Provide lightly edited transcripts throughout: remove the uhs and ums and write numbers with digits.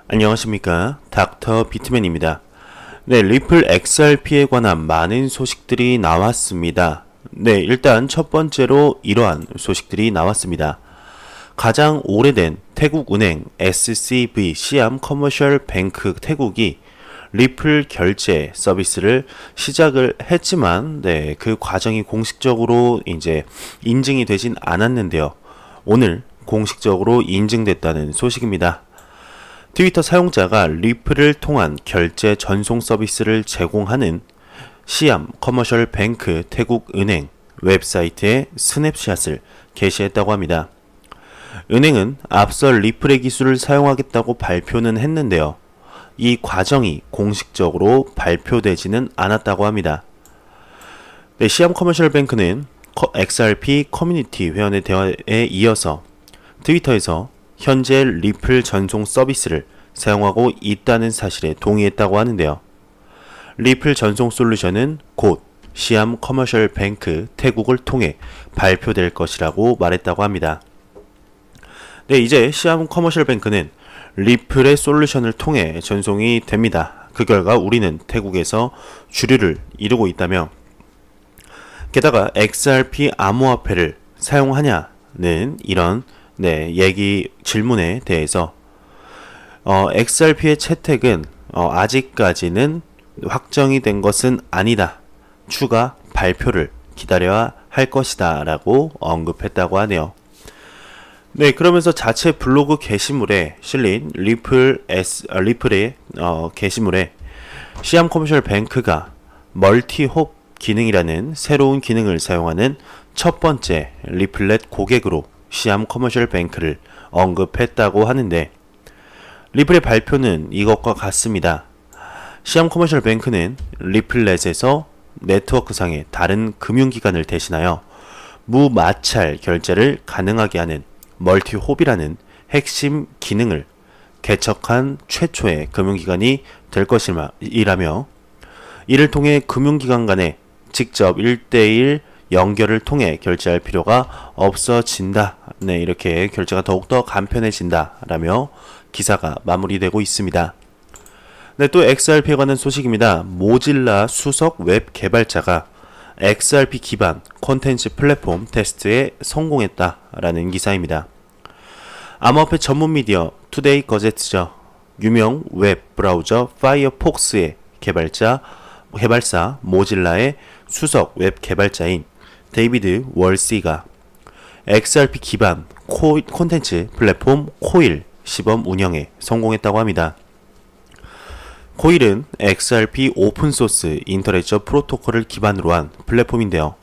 안녕하십니까, 닥터 비트맨입니다. 네, 리플 XRP에 관한 많은 소식들이 나왔습니다. 네, 일단 첫 번째로 이러한 소식들이 나왔습니다. 가장 오래된 태국은행 SCB 시암 커머셜 뱅크 태국이 리플 결제 서비스를 시작을 했지만, 네, 그 과정이 공식적으로 이제 인증이 되진 않았는데요. 오늘 공식적으로 인증됐다는 소식입니다. 트위터 사용자가 리플을 통한 결제 전송 서비스를 제공하는 시암 커머셜 뱅크 태국은행 웹사이트에 스냅샷을 게시했다고 합니다. 은행은 앞서 리플의 기술을 사용하겠다고 발표는 했는데요. 이 과정이 공식적으로 발표되지는 않았다고 합니다. 네, 시암 커머셜 뱅크는 XRP 커뮤니티 회원의 대화에 이어서 트위터에서 현재 리플 전송 서비스를 사용하고 있다는 사실에 동의했다고 하는데요. 리플 전송 솔루션은 곧 시암 커머셜 뱅크 태국을 통해 발표될 것이라고 말했다고 합니다. 네, 이제 시암 커머셜 뱅크는 리플의 솔루션을 통해 전송이 됩니다. 그 결과 우리는 태국에서 주류를 이루고 있다며, 게다가 XRP 암호화폐를 사용하냐는 이런 질문에 대해서 XRP의 채택은 아직까지는 확정이 된 것은 아니다. 추가 발표를 기다려야 할 것이다 라고 언급했다고 하네요. 네, 그러면서 자체 블로그 게시물에 실린 리플의 게시물에 시암 커머셜 뱅크가 멀티홉 기능이라는 새로운 기능을 사용하는 첫 번째 리플렛 고객으로 시암 커머셜 뱅크를 언급했다고 하는데, 리플의 발표는 이것과 같습니다. 시암 커머셜 뱅크는 리플렛에서 네트워크상의 다른 금융기관을 대신하여 무마찰 결제를 가능하게 하는 멀티홉이라는 핵심 기능을 개척한 최초의 금융기관이 될 것이라며, 이를 통해 금융기관 간에 직접 1대1 연결을 통해 결제할 필요가 없어진다. 네, 이렇게 결제가 더욱더 간편해진다 라며 기사가 마무리되고 있습니다. 네, 또 XRP에 관한 소식입니다. 모질라 수석 웹 개발자가 XRP 기반 콘텐츠 플랫폼 테스트에 성공했다라는 기사입니다. 암호화폐 전문 미디어 투데이 거제트죠. 유명 웹 브라우저 파이어폭스의 개발사 모질라의 수석 웹 개발자인 데이비드 월시가 XRP 기반 콘텐츠 플랫폼 코일 시범 운영에 성공했다고 합니다. 코일은 XRP 오픈소스 인터레저 프로토콜을 기반으로 한 플랫폼인데요.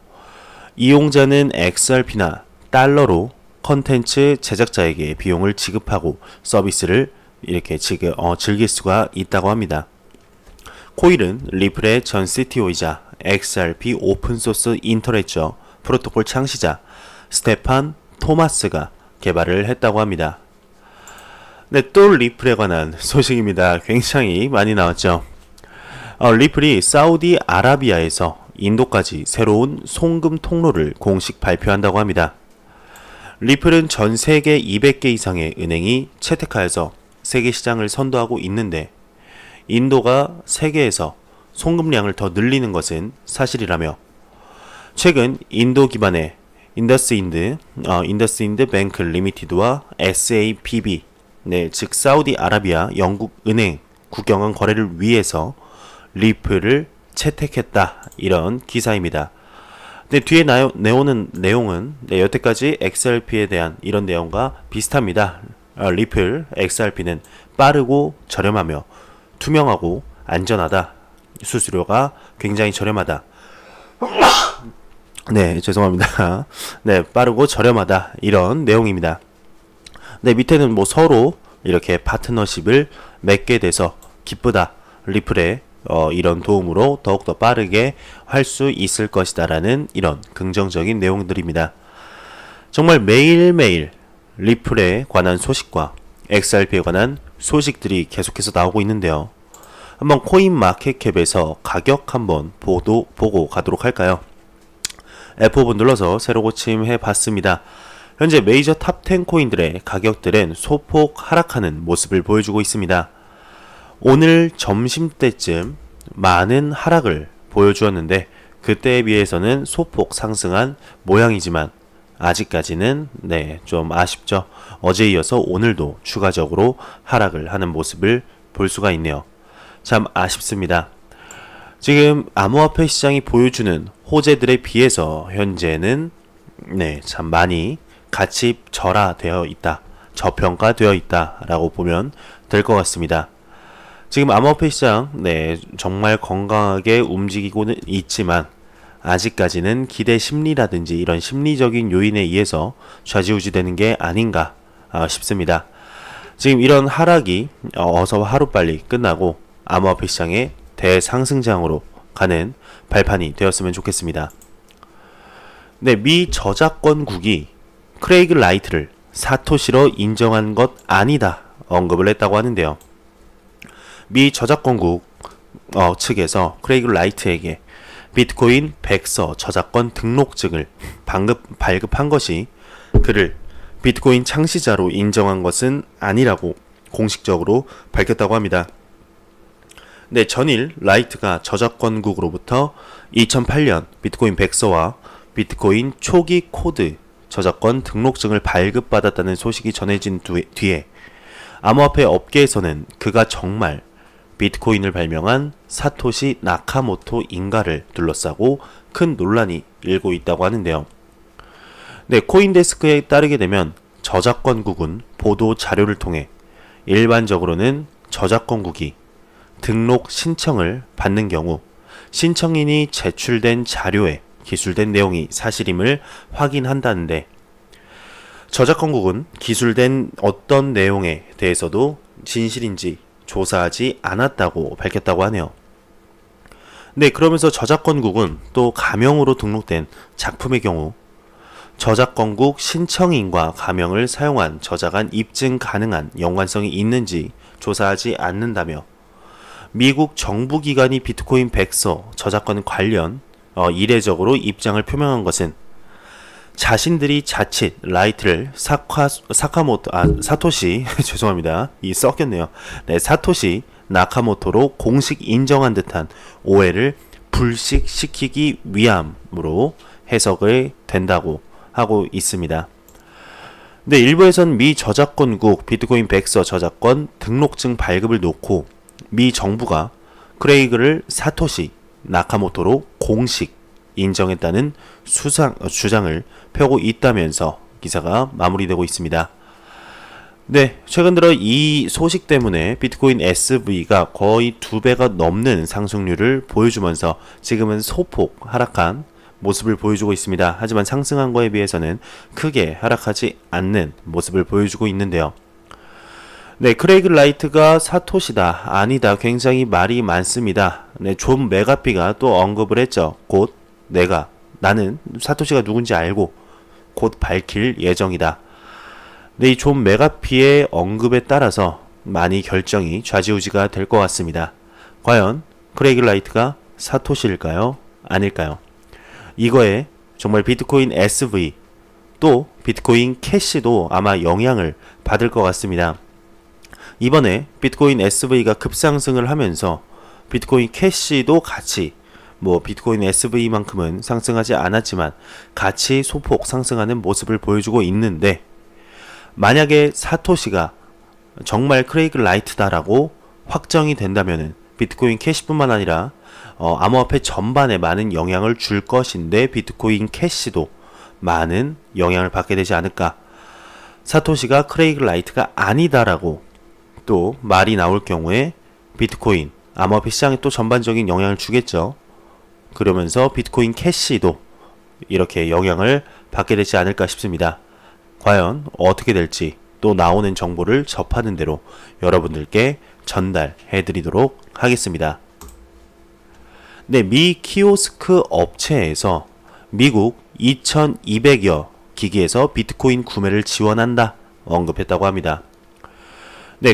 이용자는 XRP나 달러로 콘텐츠 제작자에게 비용을 지급하고 서비스를 이렇게 즐길 수가 있다고 합니다. 코일은 리플의 전 CTO이자 XRP 오픈소스 인터레저 프로토콜 창시자 스테판 토마스가 개발을 했다고 합니다. 네, 또 리플에 관한 소식입니다. 굉장히 많이 나왔죠. 리플이 사우디아라비아에서 인도까지 새로운 송금 통로를 공식 발표한다고 합니다. 리플은 전 세계 200개 이상의 은행이 채택하여서 세계 시장을 선도하고 있는데, 인도가 세계에서 송금량을 더 늘리는 것은 사실이라며, 최근 인도 기반의 인더스인드 뱅크 리미티드와 SAPB, 네, 즉 사우디아라비아 영국 은행 국경환 거래를 위해서 리플을 채택했다, 이런 기사입니다. 네, 뒤에 나오는 내용은 여태까지 XRP에 대한 이런 내용과 비슷합니다. 리플 XRP는 빠르고 저렴하며 투명하고 안전하다. 수수료가 굉장히 저렴하다. 네, 죄송합니다. 네, 빠르고 저렴하다, 이런 내용입니다. 네, 밑에는 서로 이렇게 파트너십을 맺게 돼서 기쁘다. 리플의 이런 도움으로 더욱더 빠르게 할 수 있을 것이다 라는 이런 긍정적인 내용들입니다. 정말 매일매일 리플에 관한 소식과 XRP에 관한 소식들이 계속해서 나오고 있는데요. 한번 코인마켓캡에서 가격 한번 보고 가도록 할까요? F5번 눌러서 새로 고침해 봤습니다. 현재 메이저 탑 10 코인들의 가격들은 소폭 하락하는 모습을 보여주고 있습니다. 오늘 점심때쯤 많은 하락을 보여주었는데 그때에 비해서는 소폭 상승한 모양이지만 아직까지는 좀 아쉽죠. 어제에 이어서 오늘도 추가적으로 하락을 하는 모습을 볼 수가 있네요. 참 아쉽습니다. 지금 암호화폐 시장이 보여주는 호재들에 비해서 현재는 참 많이 가치 절하되어 있다, 저평가되어 있다 라고 보면 될 것 같습니다. 지금 암호화폐 시장 정말 건강하게 움직이고는 있지만 아직까지는 기대 심리라든지 이런 심리적인 요인에 의해서 좌지우지 되는 게 아닌가 싶습니다. 지금 이런 하락이 어서 하루빨리 끝나고 암호화폐 시장의 대상승장으로 가는 발판이 되었으면 좋겠습니다. 미 저작권국이 크레이그 라이트를 사토시로 인정한 것 아니다 언급을 했다고 하는데요. 미 저작권국 측에서 크레이그 라이트에게 비트코인 100서 저작권 등록증을 발급한 것이 그를 비트코인 창시자로 인정한 것은 아니라고 공식적으로 밝혔다고 합니다. 전일 라이트가 저작권국으로부터 2008년 비트코인 100서와 비트코인 초기 코드 저작권 등록증을 발급받았다는 소식이 전해진 뒤에 암호화폐 업계에서는 그가 정말 비트코인을 발명한 사토시 나카모토인가를 둘러싸고 큰 논란이 일고 있다고 하는데요. 코인데스크에 따르게 되면 저작권국은 보도 자료를 통해 일반적으로는 저작권국이 등록 신청을 받는 경우 신청인이 제출된 자료에 기술된 내용이 사실임을 확인한다는데 저작권국은 기술된 어떤 내용에 대해서도 진실인지 조사하지 않았다고 밝혔다고 하네요. 그러면서 저작권국은 또 가명으로 등록된 작품의 경우 저작권국 신청인과 가명을 사용한 저자 간 입증 가능한 연관성이 있는지 조사하지 않는다며 미국 정부기관이 비트코인 100서 저작권 관련 이례적으로 입장을 표명한 것은 자신들이 자칫 라이트를 사토시 죄송합니다. 섞였네요. 사토시 나카모토로 공식 인정한 듯한 오해를 불식시키기 위함으로 해석이 된다고 하고 있습니다. 일부에선 미 저작권국 비트코인 100서 저작권 등록증 발급을 놓고 미 정부가 크레이그를 사토시 나카모토로 공식 인정했다는 주장을 펴고 있다면서 기사가 마무리되고 있습니다. 최근 들어 이 소식 때문에 비트코인 SV가 거의 2배가 넘는 상승률을 보여주면서 지금은 소폭 하락한 모습을 보여주고 있습니다. 하지만 상승한 거에 비해서는 크게 하락하지 않는 모습을 보여주고 있는데요. 크레이그 라이트가 사토시다, 아니다, 굉장히 말이 많습니다. 존 메가피가 또 언급을 했죠. 곧 나는 사토시가 누군지 알고 곧 밝힐 예정이다. 이 존 메가피의 언급에 따라서 많이 결정이 좌지우지가 될 것 같습니다. 과연 크레이그 라이트가 사토시일까요? 아닐까요? 이거에 정말 비트코인 SV 또 비트코인 캐시도 아마 영향을 받을 것 같습니다. 이번에 비트코인 SV가 급상승을 하면서 비트코인 캐시도 같이 비트코인 SV만큼은 상승하지 않았지만 같이 소폭 상승하는 모습을 보여주고 있는데 만약에 사토시가 정말 크레이그 라이트다라고 확정이 된다면은 비트코인 캐시뿐만 아니라 암호화폐 전반에 많은 영향을 줄 것인데 비트코인 캐시도 많은 영향을 받게 되지 않을까. 사토시가 크레이그 라이트가 아니다라고 또 말이 나올 경우에 비트코인 암호화폐 시장에 또 전반적인 영향을 주겠죠. 그러면서 비트코인 캐시도 이렇게 영향을 받게 되지 않을까 싶습니다. 과연 어떻게 될지 또 나오는 정보를 접하는 대로 여러분들께 전달해 드리도록 하겠습니다. 미 키오스크 업체에서 미국 2200여 기기에서 비트코인 구매를 지원한다 언급했다고 합니다.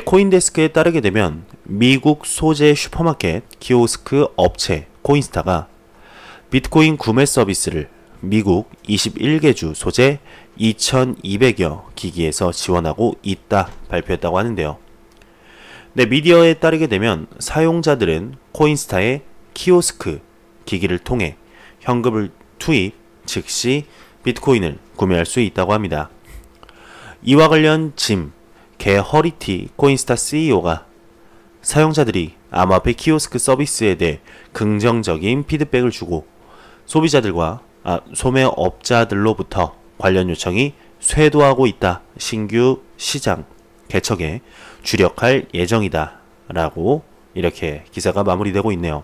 코인데스크에 따르게 되면 미국 소재 슈퍼마켓 키오스크 업체 코인스타가 비트코인 구매 서비스를 미국 21개 주 소재 2200여 기기에서 지원하고 있다 발표했다고 하는데요. 네, 미디어에 따르게 되면 사용자들은 코인스타의 키오스크 기기를 통해 현금을 투입, 즉시 비트코인을 구매할 수 있다고 합니다. 이와 관련 짐 게허리티 코인스타 CEO가 사용자들이 암호화폐 키오스크 서비스에 대해 긍정적인 피드백을 주고 소매업자들로부터 관련 요청이 쇄도하고 있다. 신규 시장 개척에 주력할 예정이다. 라고 이렇게 기사가 마무리되고 있네요.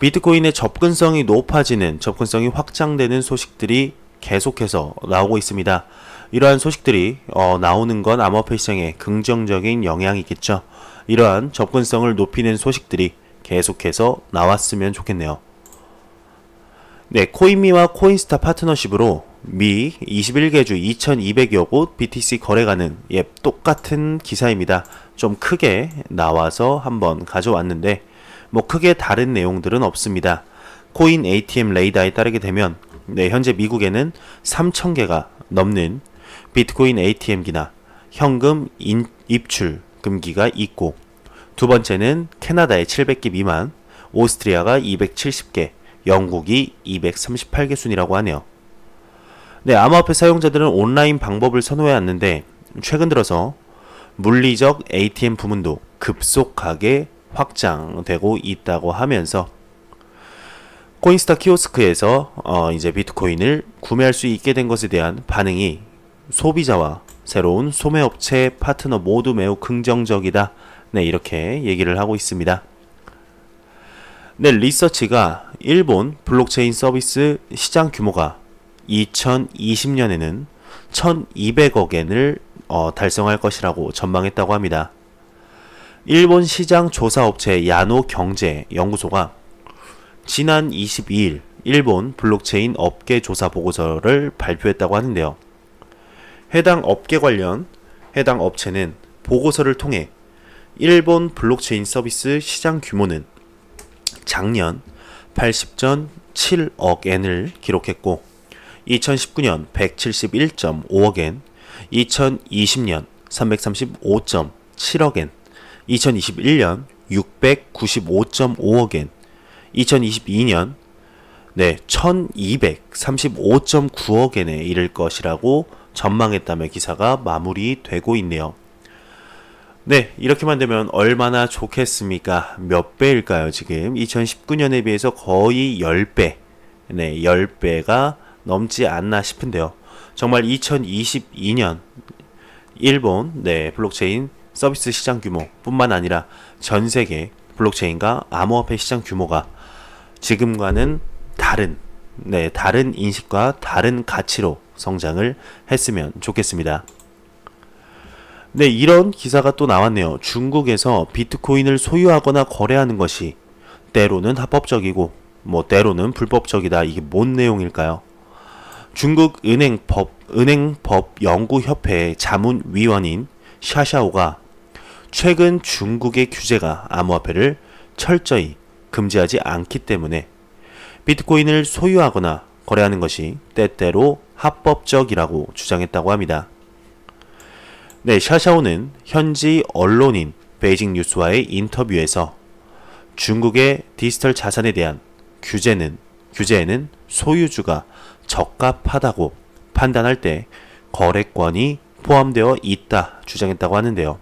비트코인의 접근성이 높아지는, 접근성이 확장되는 소식들이 계속해서 나오고 있습니다. 이러한 소식들이 나오는 건 암호화폐 시장에 긍정적인 영향이 있겠죠. 이러한 접근성을 높이는 소식들이 계속해서 나왔으면 좋겠네요. 네, 코인미와 코인스타 파트너십으로 미 21개 주 2200여 곳 BTC 거래 가능. 예, 똑같은 기사입니다. 좀 크게 나와서 한번 가져왔는데 뭐 크게 다른 내용들은 없습니다. 코인 ATM 레이더에 따르게 되면 네, 현재 미국에는 3000개가 넘는 비트코인 ATM기나 현금 입출 금기가 있고, 두 번째는 캐나다에 700개 미만, 오스트리아가 270개, 영국이 238개 순이라고 하네요. 네, 암호화폐 사용자들은 온라인 방법을 선호해 왔는데 최근 들어서 물리적 ATM 부문도 급속하게 확장되고 있다고 하면서 코인스타 키오스크에서 이제 비트코인을 구매할 수 있게 된 것에 대한 반응이 소비자와 새로운 소매업체 파트너 모두 매우 긍정적이다. 네, 이렇게 얘기를 하고 있습니다. 네, 리서치가 일본 블록체인 서비스 시장 규모가 2020년에는 1200억 엔을 달성할 것이라고 전망했다고 합니다. 일본 시장 조사업체 야노경제연구소가 지난 22일 일본 블록체인 업계 조사 보고서를 발표했다고 하는데요. 해당 업계 관련 해당 업체는 보고서를 통해 일본 블록체인 서비스 시장 규모는 작년 80.7억 엔을 기록했고 2019년 171.5억 엔, 2020년 335.7억 엔, 2021년 695.5억 엔, 2022년 1235.9억 엔에 이를 것이라고 전망했다며 기사가 마무리되고 있네요. 네, 이렇게만 되면 얼마나 좋겠습니까? 몇 배일까요? 지금 2019년에 비해서 거의 10배, 네, 10배가 넘지 않나 싶은데요. 정말 2022년 일본 블록체인 서비스 시장 규모 뿐만 아니라 전 세계 블록체인과 암호화폐 시장 규모가 지금과는 다른 인식과 다른 가치로 성장을 했으면 좋겠습니다. 네, 이런 기사가 또 나왔네요. 중국에서 비트코인을 소유하거나 거래하는 것이 때로는 합법적이고 때로는 불법적이다. 이게 뭔 내용일까요? 중국 은행법연구협회의 자문위원인 샤샤오가 최근 중국의 규제가 암호화폐를 철저히 금지하지 않기 때문에 비트코인을 소유하거나 거래하는 것이 때때로 합법적이라고 주장했다고 합니다. 네, 샤샤오는 현지 언론인 베이징 뉴스와의 인터뷰에서 중국의 디지털 자산에 대한 규제에는 소유주가 적합하다고 판단할 때 거래권이 포함되어 있다 주장했다고 하는데요.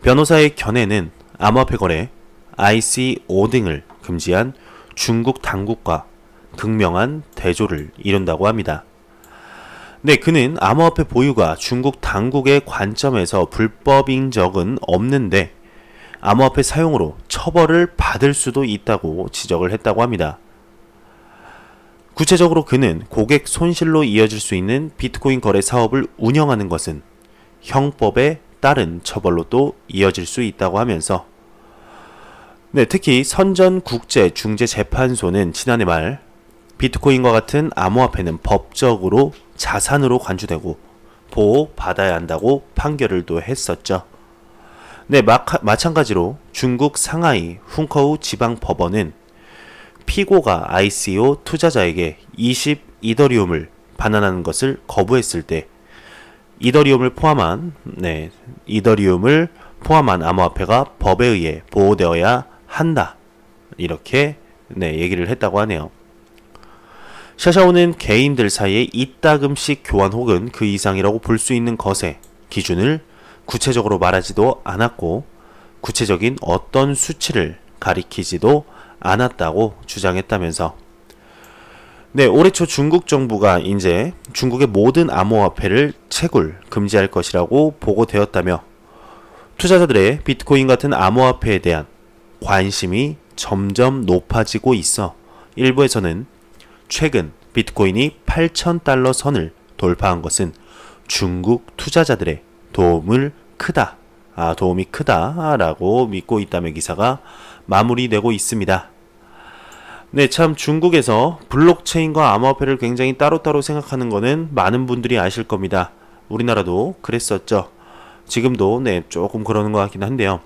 변호사의 견해는 암호화폐 거래, ICO 등을 금지한 중국 당국과 극명한 대조를 이룬다고 합니다. 네, 그는 암호화폐 보유가 중국 당국의 관점에서 불법인 적은 없는데 암호화폐 사용으로 처벌을 받을 수도 있다고 지적을 했다고 합니다. 구체적으로 그는 고객 손실로 이어질 수 있는 비트코인 거래 사업을 운영하는 것은 형법에 따른 처벌로 또 이어질 수 있다고 하면서 특히 선전국제중재재판소는 지난해 말 비트코인과 같은 암호화폐는 법적으로 자산으로 간주되고 보호받아야 한다고 판결을 또 했었죠. 마찬가지로 중국 상하이 훈커우 지방법원은 피고가 ICO 투자자에게 20 이더리움을 반환하는 것을 거부했을 때 이더리움을 포함한 암호화폐가 법에 의해 보호되어야 한다. 이렇게 얘기를 했다고 하네요. 샤샤오는 개인들 사이에 이따금씩 교환 혹은 그 이상이라고 볼 수 있는 것의 기준을 구체적으로 말하지도 않았고 구체적인 어떤 수치를 가리키지도 않았다고 주장했다면서 올해 초 중국 정부가 이제 중국의 모든 암호화폐를 채굴, 금지할 것이라고 보고되었다며 투자자들의 비트코인 같은 암호화폐에 대한 관심이 점점 높아지고 있어 일부에서는 최근 비트코인이 8,000달러 선을 돌파한 것은 중국 투자자들의 도움이 크다라고 믿고 있다며 기사가 마무리되고 있습니다. 참 중국에서 블록체인과 암호화폐를 굉장히 따로따로 생각하는 거는 많은 분들이 아실 겁니다. 우리나라도 그랬었죠. 지금도 조금 그러는 것 같긴 한데요.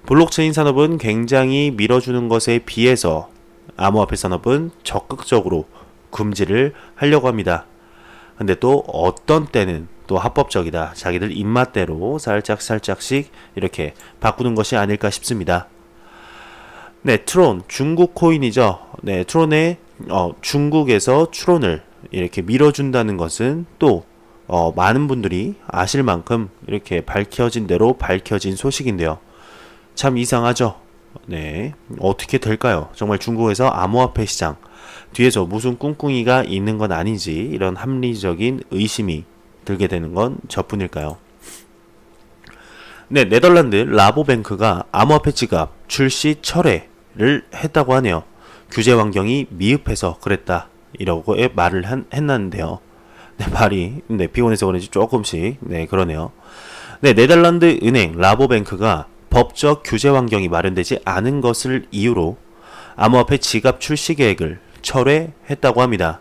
블록체인 산업은 굉장히 밀어주는 것에 비해서 암호화폐 산업은 적극적으로 금지를 하려고 합니다. 근데 또 어떤 때는 또 합법적이다. 자기들 입맛대로 살짝씩 이렇게 바꾸는 것이 아닐까 싶습니다. 트론, 중국 코인이죠. 트론의 중국에서 추론을 이렇게 밀어준다는 것은 또 많은 분들이 아실 만큼 이렇게 밝혀진 대로 밝혀진 소식인데요. 참 이상하죠. 어떻게 될까요? 정말 중국에서 암호화폐 시장 뒤에서 무슨 꿍꿍이가 있는 건 아닌지 이런 합리적인 의심이 들게 되는 건 저뿐일까요? 네덜란드 라보뱅크가 암호화폐 지갑 출시 철회를 했다고 하네요. 규제 환경이 미흡해서 그랬다. 이라고 말을 했는데요. 말이 피곤해서 그런지 조금씩 그러네요. 네덜란드 은행 라보뱅크가 법적 규제 환경이 마련되지 않은 것을 이유로 암호화폐 지갑 출시 계획을 철회했다고 합니다.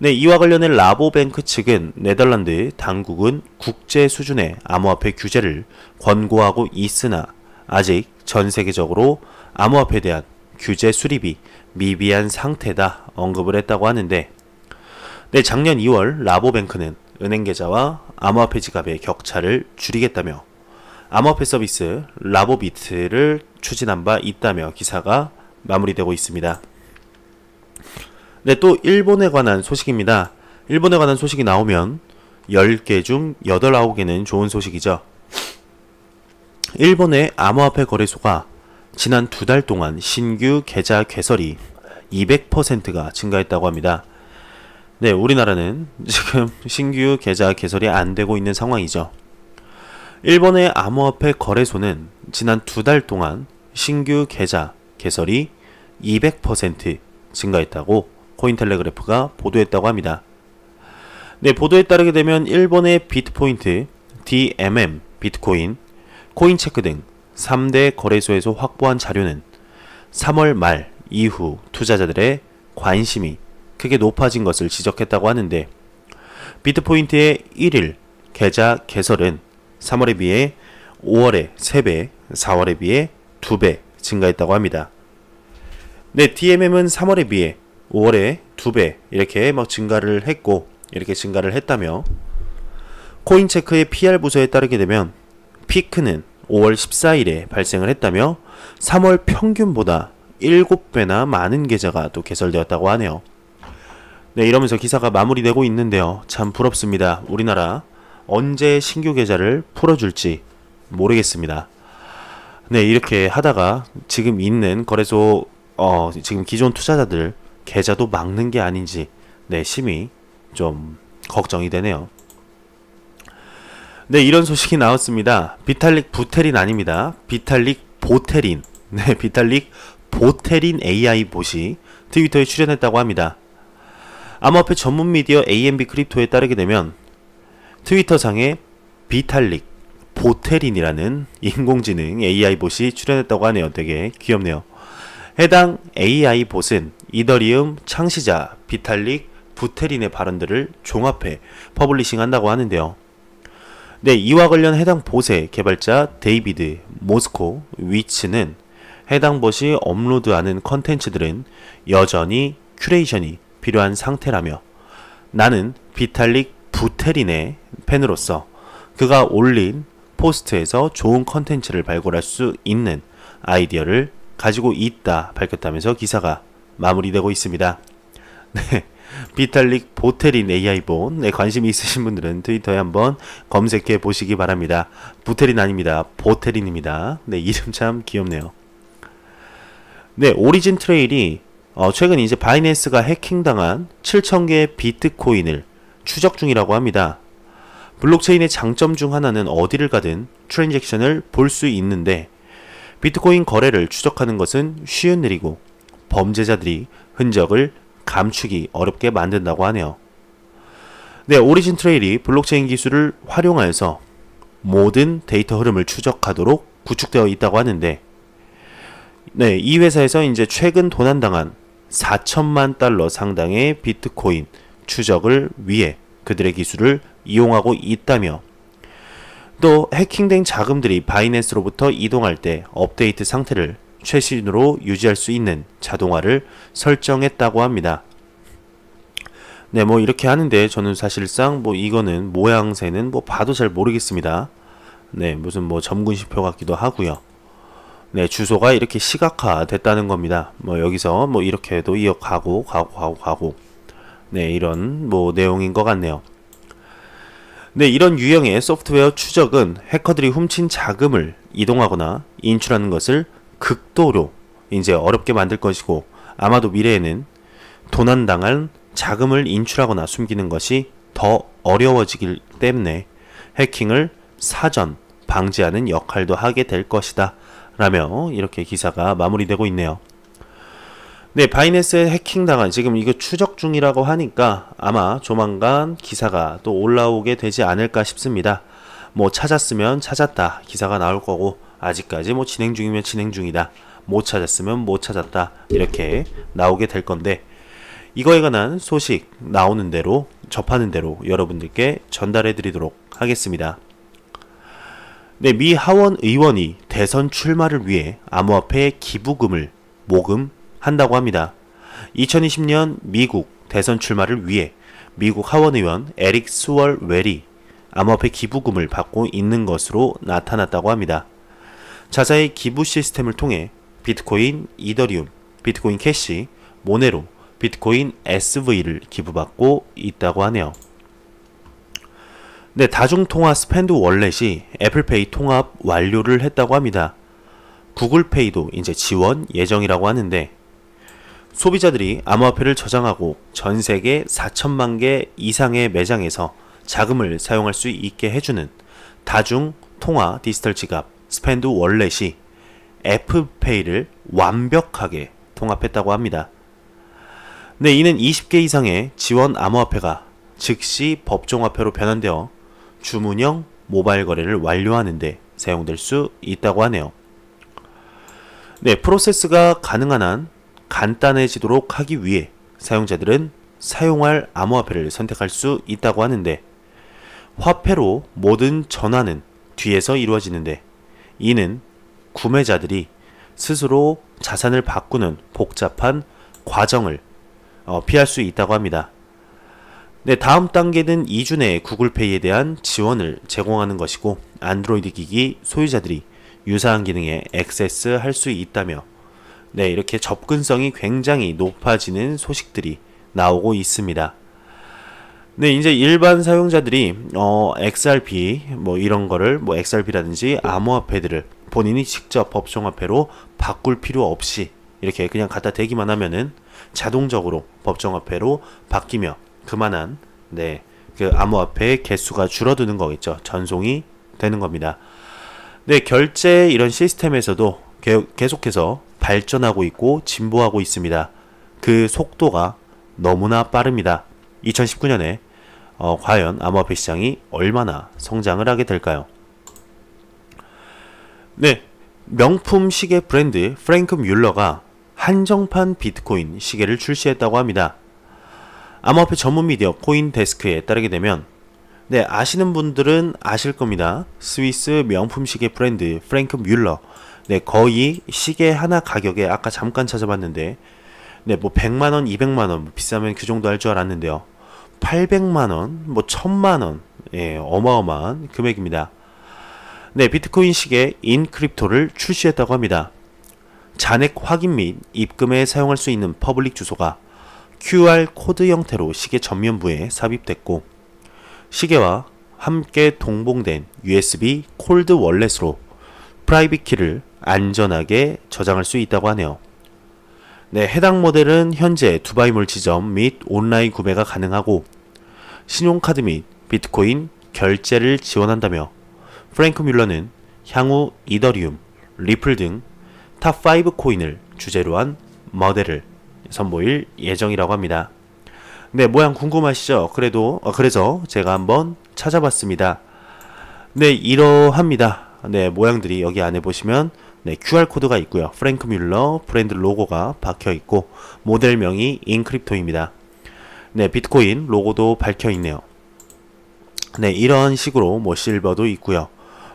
이와 관련해 라보뱅크 측은 네덜란드 당국은 국제 수준의 암호화폐 규제를 권고하고 있으나 아직 전 세계적으로 암호화폐에 대한 규제 수립이 미비한 상태다 언급을 했다고 하는데 작년 2월 라보뱅크는 은행 계좌와 암호화폐 지갑의 격차를 줄이겠다며 암호화폐 서비스 라보비트를 추진한 바 있다며 기사가 마무리되고 있습니다. 또 일본에 관한 소식입니다. 일본에 관한 소식이 나오면 10개 중 8, 9개는 좋은 소식이죠. 일본의 암호화폐 거래소가 지난 2달 동안 신규 계좌 개설이 200%가 증가했다고 합니다. 우리나라는 지금 신규 계좌 개설이 안 되고 있는 상황이죠. 일본의 암호화폐 거래소는 지난 2달 동안 신규 계좌 개설이 200% 증가했다고 코인텔레그래프가 보도했다고 합니다. 보도에 따르게 되면 일본의 비트포인트, DMM, 비트코인, 코인체크 등 3대 거래소에서 확보한 자료는 3월 말 이후 투자자들의 관심이 크게 높아진 것을 지적했다고 하는데 비트포인트의 1일 계좌 개설은 3월에 비해 5월에 3배, 4월에 비해 2배 증가했다고 합니다. DMM은 3월에 비해 5월에 2배 이렇게 증가를 했고 이렇게 증가를 했다며 코인체크의 PR 부서에 따르게 되면 피크는 5월 14일에 발생을 했다며 3월 평균보다 7배나 많은 계좌가 또 개설되었다고 하네요. 이러면서 기사가 마무리되고 있는데요. 참 부럽습니다. 우리나라 언제 신규 계좌를 풀어줄지 모르겠습니다. 이렇게 하다가 지금 있는 거래소 지금 기존 투자자들 계좌도 막는 게 아닌지 심히 좀 걱정이 되네요. 이런 소식이 나왔습니다. 비탈릭 부테린 아닙니다. 비탈릭 보테린. 비탈릭 보테린 AI 봇이 트위터에 출연했다고 합니다. 암호화폐 전문 미디어 AMB 크립토에 따르게 되면 트위터상에 비탈릭 보테린이라는 인공지능 AI 봇이 출연했다고 하네요. 되게 귀엽네요. 해당 AI 봇은 이더리움 창시자 비탈릭 부테린의 발언들을 종합해 퍼블리싱한다고 하는데요. 이와 관련 해당 봇의 개발자 데이비드 모스코 위츠는 해당 것이 업로드하는 컨텐츠들은 여전히 큐레이션이 필요한 상태라며 나는 비탈릭 부테린의 팬으로서 그가 올린 포스트에서 좋은 컨텐츠를 발굴할 수 있는 아이디어를 가지고 있다 밝혔다면서 기사가 마무리되고 있습니다. 네, 비탈릭 보테린 AI본 네, 관심이 있으신 분들은 트위터에 한번 검색해 보시기 바랍니다. 부테린 아닙니다. 보테린입니다. 네, 이름 참 귀엽네요. 네, 오리진 트레일이 최근 이제 바이낸스가 해킹당한 7,000개의 비트코인을 추적 중이라고 합니다. 블록체인의 장점 중 하나는 어디를 가든 트랜잭션을 볼 수 있는데 비트코인 거래를 추적하는 것은 쉬운 일이고 범죄자들이 흔적을 감추기 어렵게 만든다고 하네요. 네, 오리진 트레일이 블록체인 기술을 활용하여서 모든 데이터 흐름을 추적하도록 구축되어 있다고 하는데 네, 이 회사에서 이제 최근 도난당한 4천만 달러 상당의 비트코인 추적을 위해 그들의 기술을 이용하고 있다며 또 해킹된 자금들이 바이낸스로부터 이동할 때 업데이트 상태를 최신으로 유지할 수 있는 자동화를 설정했다고 합니다. 네, 뭐 이렇게 하는데 저는 사실상 뭐 이거는 모양새는 뭐 봐도 잘 모르겠습니다. 네, 무슨 뭐 점군시표 같기도 하고요. 네, 주소가 이렇게 시각화 됐다는 겁니다. 뭐 여기서 뭐 이렇게도 이어가고 가고 네, 이런 뭐 내용인 것 같네요. 네, 이런 유형의 소프트웨어 추적은 해커들이 훔친 자금을 이동하거나 인출하는 것을 극도로 이제 어렵게 만들 것이고 아마도 미래에는 도난당한 자금을 인출하거나 숨기는 것이 더 어려워지기 때문에 해킹을 사전 방지하는 역할도 하게 될 것이다 라며 이렇게 기사가 마무리되고 있네요. 네, 바이낸스에 해킹당한 지금 이거 추적 중이라고 하니까 아마 조만간 기사가 또 올라오게 되지 않을까 싶습니다. 뭐 찾았으면 찾았다 기사가 나올 거고 아직까지 뭐 진행 중이면 진행 중이다 못 찾았으면 못 찾았다 이렇게 나오게 될 건데 이거에 관한 소식 나오는 대로 접하는 대로 여러분들께 전달해 드리도록 하겠습니다. 네, 미 하원 의원이 대선 출마를 위해 암호화폐 기부금을 모금한다고 합니다. 2020년 미국 대선 출마를 위해 미국 하원 의원 에릭 스월웰이 암호화폐 기부금을 받고 있는 것으로 나타났다고 합니다. 자사의 기부 시스템을 통해 비트코인, 이더리움, 비트코인 캐시, 모네로, 비트코인 SV를 기부받고 있다고 하네요. 네, 다중통화 스펜드 월렛이 애플페이 통합 완료를 했다고 합니다. 구글페이도 이제 지원 예정이라고 하는데 소비자들이 암호화폐를 저장하고 전 세계 4천만 개 이상의 매장에서 자금을 사용할 수 있게 해주는 다중통화 디지털 지갑 스펜드 월렛이 애플페이를 완벽하게 통합했다고 합니다. 네, 이는 20개 이상의 지원 암호화폐가 즉시 법정화폐로 변환되어 주문형 모바일 거래를 완료하는 데 사용될 수 있다고 하네요. 네, 프로세스가 가능한 한 간단해지도록 하기 위해 사용자들은 사용할 암호화폐를 선택할 수 있다고 하는데 화폐로 모든 전환은 뒤에서 이루어지는데 이는 구매자들이 스스로 자산을 바꾸는 복잡한 과정을 피할 수 있다고 합니다. 네, 다음 단계는 2주 내에 구글페이에 대한 지원을 제공하는 것이고 안드로이드 기기 소유자들이 유사한 기능에 액세스할 수 있다며 네, 이렇게 접근성이 굉장히 높아지는 소식들이 나오고 있습니다. 네, 이제 일반 사용자들이 XRP 뭐 이런 거를 뭐 XRP라든지 암호화폐들을 본인이 직접 법정화폐로 바꿀 필요 없이 이렇게 그냥 갖다 대기만 하면은 자동적으로 법정화폐로 바뀌며 그만한 네, 그 암호화폐의 개수가 줄어드는 거겠죠. 전송이 되는 겁니다. 네, 결제 이런 시스템에서도 계속해서 발전하고 있고 진보하고 있습니다. 그 속도가 너무나 빠릅니다. 2019년에 과연 암호화폐 시장이 얼마나 성장을 하게 될까요? 네, 명품 시계 브랜드 프랭크 뮬러가 한정판 비트코인 시계를 출시했다고 합니다. 암호화폐 전문 미디어 코인데스크에 따르게 되면 네, 아시는 분들은 아실 겁니다. 스위스 명품 시계 브랜드 프랭크 뮬러. 네, 거의 시계 하나 가격에 아까 잠깐 찾아봤는데 네, 뭐 100만원, 200만원 비싸면 그 정도 할 줄 알았는데요. 800만원, 뭐 1000만원. 예, 어마어마한 금액입니다. 네, 비트코인 시계 인크립토를 출시했다고 합니다. 잔액 확인 및 입금에 사용할 수 있는 퍼블릭 주소가 QR 코드 형태로 시계 전면부에 삽입됐고 시계와 함께 동봉된 USB 콜드 월렛으로 프라이빗 키를 안전하게 저장할 수 있다고 하네요. 네, 해당 모델은 현재 두바이몰 지점 및 온라인 구매가 가능하고 신용카드 및 비트코인 결제를 지원한다며 프랭크 뮬러는 향후 이더리움, 리플 등 탑5 코인을 주제로 한 모델을 선보일 예정이라고 합니다. 네, 모양 궁금하시죠? 그래서 제가 한번 찾아봤습니다. 네, 이러합니다. 네, 모양들이 여기 안에 보시면 네, QR코드가 있고요. 프랭크 뮬러 브랜드 로고가 박혀 있고 모델명이 인크립토입니다. 네, 비트코인 로고도 박혀 있네요. 네, 이런 식으로 뭐 실버도 있고요.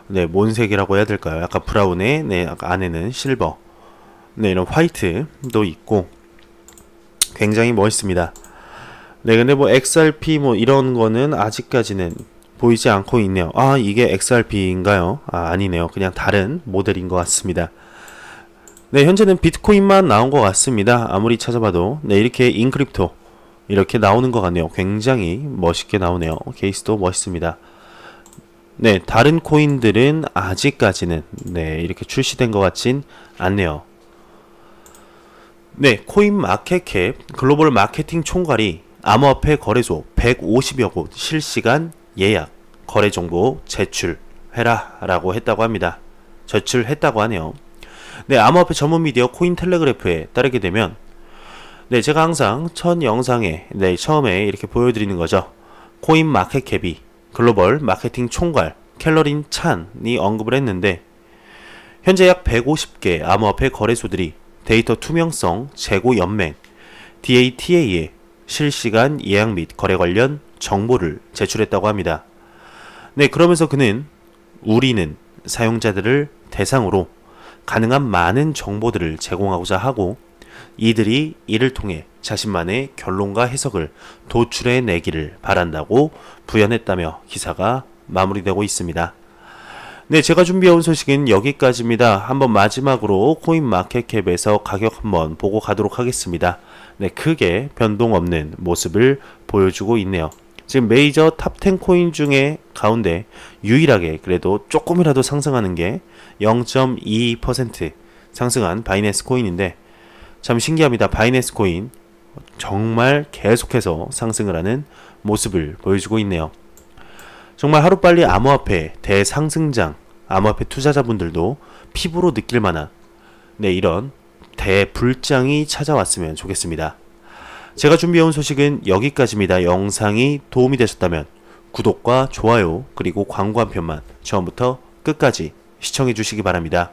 네, 뭔색이라고 해야 될까요? 약간 브라운에 네, 안에는 실버. 네, 이런 화이트도 있고 굉장히 멋있습니다. 네, 근데 뭐 XRP 뭐 이런 거는 아직까지는 보이지 않고 있네요. 아, 이게 XRP인가요? 아, 아니네요. 그냥 다른 모델인 것 같습니다. 네, 현재는 비트코인만 나온 것 같습니다. 아무리 찾아봐도. 네, 이렇게 인크립토 이렇게 나오는 것 같네요. 굉장히 멋있게 나오네요. 케이스도 멋있습니다. 네, 다른 코인들은 아직까지는 네, 이렇게 출시된 것 같진 않네요. 네, 코인마켓캡 글로벌 마케팅 총괄이 암호화폐 거래소 150여 곳 실시간 예약 거래 정보 제출해라 라고 했다고 합니다. 제출했다고 하네요. 네, 암호화폐 전문 미디어 코인텔레그래프에 따르게 되면 네, 제가 항상 첫 영상에 네, 처음에 이렇게 보여드리는 거죠. 코인마켓캡이 글로벌 마케팅 총괄 켈러린 찬이 언급을 했는데 현재 약 150개 암호화폐 거래소들이 데이터 투명성 제고 연맹 DATA에 실시간 예약 및 거래 관련 정보를 제출했다고 합니다. 네, 그러면서 그는 우리는 사용자들을 대상으로 가능한 많은 정보들을 제공하고자 하고 이들이 이를 통해 자신만의 결론과 해석을 도출해내기를 바란다고 부연했다며 기사가 마무리되고 있습니다. 네, 제가 준비해온 소식은 여기까지입니다. 한번 마지막으로 코인마켓캡에서 가격 한번 보고 가도록 하겠습니다. 네, 크게 변동 없는 모습을 보여주고 있네요. 지금 메이저 탑10 코인 중에 가운데 유일하게 그래도 조금이라도 상승하는 게 0.22% 상승한 바이낸스 코인인데 참 신기합니다. 바이낸스 코인 정말 계속해서 상승을 하는 모습을 보여주고 있네요. 정말 하루빨리 암호화폐 대상승장, 암호화폐 투자자분들도 피부로 느낄 만한 네, 이런 대불장이 찾아왔으면 좋겠습니다. 제가 준비해온 소식은 여기까지입니다. 영상이 도움이 되셨다면 구독과 좋아요 그리고 광고 한 편만 처음부터 끝까지 시청해 주시기 바랍니다.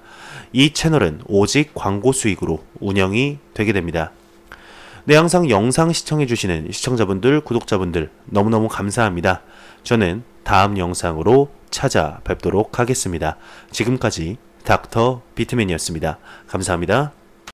이 채널은 오직 광고 수익으로 운영이 되게 됩니다. 네, 항상 영상 시청해 주시는 시청자분들, 구독자분들 너무너무 감사합니다. 저는 다음 영상으로 찾아뵙도록 하겠습니다. 지금까지 닥터 비트맨이었습니다. 감사합니다.